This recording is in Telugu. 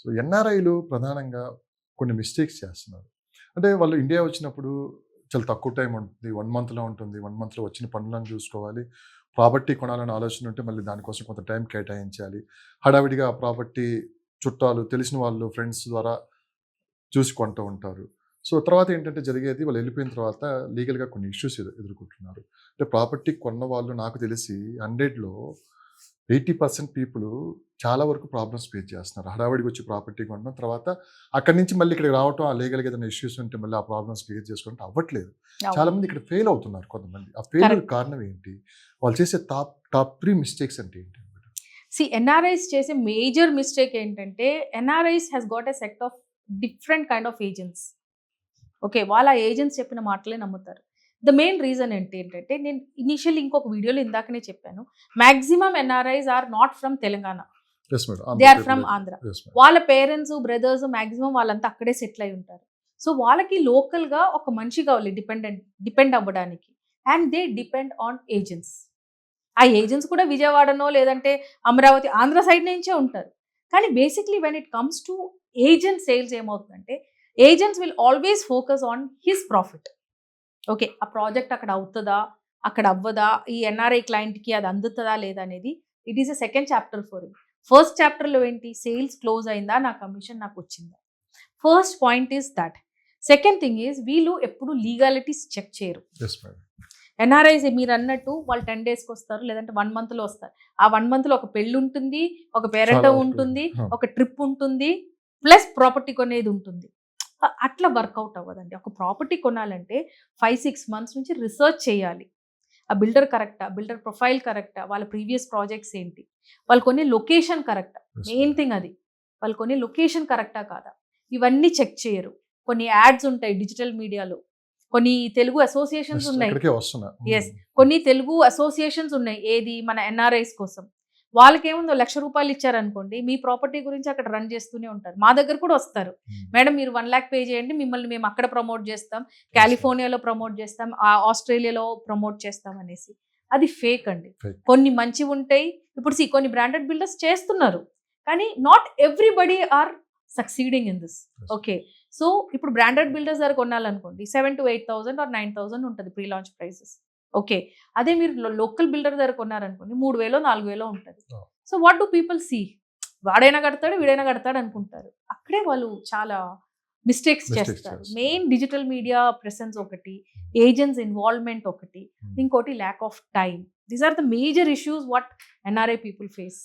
సో ఎన్ఆర్ఐలు ప్రధానంగా కొన్ని మిస్టేక్స్ చేస్తున్నారు. అంటే వాళ్ళు ఇండియా వచ్చినప్పుడు చాలా తక్కువ టైం ఉంటుంది. 1 మంత్‌లో ఉంటుంది. 1 మంత్‌లో వచ్చిన పనులను చూసుకోవాలి. ప్రాపర్టీ కొనాలనే ఆలోచన ఉంటే మళ్ళీ దానికోసం కొంత టైం కేటాయించాలి. హడావిడిగా ఆ ప్రాపర్టీ చుట్టాలు, తెలిసిన వాళ్ళు, ఫ్రెండ్స్ ద్వారా చూసి కొంటూ ఉంటారు. సో, తర్వాత ఏంటంటే జరిగేది వాళ్ళు వెళ్ళిపోయిన తర్వాత లీగల్‌గా కొన్ని ఇష్యూస్ ఎదుర్కొంటున్నారు. అంటే ప్రాపర్టీ కొన్న వాళ్ళు నాకు తెలిసి 100లో 80% పీపుల్ చాలా వరకు ప్రాబ్లమ్స్ ఫేస్ చేస్తున్నారు. హడావిడిగా వచ్చి ప్రాపర్టీ కొనడం, తర్వాత అక్కడి నుంచి మళ్ళీ ఇక్కడికి రావటం, ఆ లీగల్‌గా ఏదైనా ఇష్యూస్ ఉంటే మళ్ళీ ఆ ప్రాబ్లమ్స్ క్లియర్ చేసుకోవడం అవ్వట్లేదు. అవును. చాలామంది ఇక్కడ ఫెయిల్ అవుతున్నారు కొంతమంది. ఆ ఫెయిల్యూర్ కరెక్ట్. కారణం ఏంటి? వాళ్ళు చేసే టాప్ 3 మిస్టేక్స్ అంటే ఏంటి? ఎన్ఆర్ఐస్ చేసే మేజర్ మిస్టేక్ ఏంటంటే, NRIs has got a set of different kind of agents. Okay. వాళ్ళ ఏజెంట్స్ చెప్పిన మాటలే నమ్ముతారు. ద మెయిన్ రీజన్ ఏంటంటే, నేను ఇనీషియల్లీ ఇంకొక వీడియోలో ఇందాకనే చెప్పాను. Maximum NRIs are not from Telangana. Yes madam. They are from Andhra. Yes madam. వాళ్ళ పేరెంట్స్, బ్రదర్స్ మాక్సిమం వాళ్ళంతా అక్కడే సెటిల్ అయి ఉంటారు. సో వాళ్ళకి లోకల్‌గా ఒక మనిషి కావాలి డిపెండ్ అవ్వడానికి. And they depend on agents. ఆ ఏజెంట్స్ కూడా విజయవాడనో లేదంటే అమరావతి, ఆంధ్ర సైడ్ నుంచే ఉంటారు. కానీ basically when it comes to agent sales ఏమవుతుందంటే, agents will always focus on his profit. Okay. ఆ ప్రాజెక్ట్ అక్కడ అవుతదా? అక్కడ అవ్వదా? ఈ ఎన్ఆర్ఐ క్లయింట్‌కి అది అందుతదా లేదా అనేది it is a second chapter for him. First చాప్టర్‌లో ఏంటి? సేల్స్ క్లోజ్ అయిందా? నా కమిషన్ నాకొచ్చిందా? First point is that. Second thing is వీళ్ళు ఎప్పుడు లీగాలిటీస్ చెక్ చేయరు. Yes madam. ఎన్ఆర్ఐస్ మీరన్నట్టు వాళ్ళు 10 డేస్‌కి వస్తారు. లేదంటే 1 మంత్‌లో వస్తారు. ఆ 1 మంత్‌లో ఒక పెళ్లుంటుంది, ఒక పేరెంటం చాలా వరకు ఉంటుంది, ఆ! ఒక ట్రిప్ ఉంటుంది, ప్లస్ ప్రాపర్టీ కొనేది ఉంటుంది. అట్లా వర్కౌట్ అవ్వదండి. ఒక ప్రాపర్టీ కొనాలంటే 5, 6 మంత్స్ నుంచి రిసర్చ్ చేయాలి. ఆ బిల్డర్ కరెక్టా? బిల్డర్ ప్రొఫైల్ కరెక్టా? వాళ్ళ ప్రీవియస్ ప్రాజెక్ట్స్ ఏంటి? వాళ్ళు కొనే లొకేషన్ కరెక్టా? Yes main madam. థింగ్ అది. వాళ్ళు కొనే లొకేషన్ కరెక్టా కాదా? ఇవన్నీ చెక్ చేయరు. కొన్ని యాడ్స్ ఉంటాయి డిజిటల్ మీడియాలో. కొన్ని తెలుగు అసోసియేషన్స్ యెస్. ఉన్నాయి. అక్కడికే వస్తున్నా. యెస్. కొన్ని తెలుగు అసోసియేషన్స్ ఉన్నాయి. ఏది మన ఎన్ఆర్ఐస్ కోసం. వాళ్ళకేముందో ₹1,00,000 ఇచ్చారనుకోండి, మీ ప్రాపర్టీ గురించి అక్కడ రన్ చేస్తూనే ఉంటారు. మా దగ్గర కూడా వస్తారు. మేడం మీరు 1,00,000 పే చేయండి. మిమ్మల్ని మేము అక్కడ ప్రమోట్ చేస్తాం. కాలిఫోర్నియాలో ప్రమోట్ చేస్తాం. ఆస్ట్రేలియాలో ప్రమోట్ చేస్తాం అనేసి. అది ఫేక్ అండి. ఫేక్. కొన్ని మంచివుంటాయి. ఇప్పుడు కొన్ని బ్రాండెడ్ బిల్డర్స్ చేస్తున్నారు. కానీ not everybody are succeeding in this. Okay. So ఇప్పుడు బ్రాండెడ్ బిల్డర్స్ దగ్గర కొనాలనుకోండి 7,000 to 8,000 ఆర్ 9,000 ఉంటది ప్రీ లాంచ్ ప్రైసెస్. ఓకే. అదే మీరు లోకల్ బిల్డర్ దగ్గర కొన్నారనుకోండి 3,000 4,000 ఉంటది. Oh. So what do people see? వాడైనా కడతాడు, వీడైనా కడతాడు అనుకుంటారు. అక్కడే వాళ్ళు చాలా మిస్టేక్స్ చేస్తారు. మెయిన్ డిజిటల్ మీడియా ప్రెసెన్స్ ఒకటి, ఏజెంట్స్ ఇన్వాల్వ్‌మెంట్ ఒకటి, ఇంకోటి lack of time. These are the major issues what NRI people face.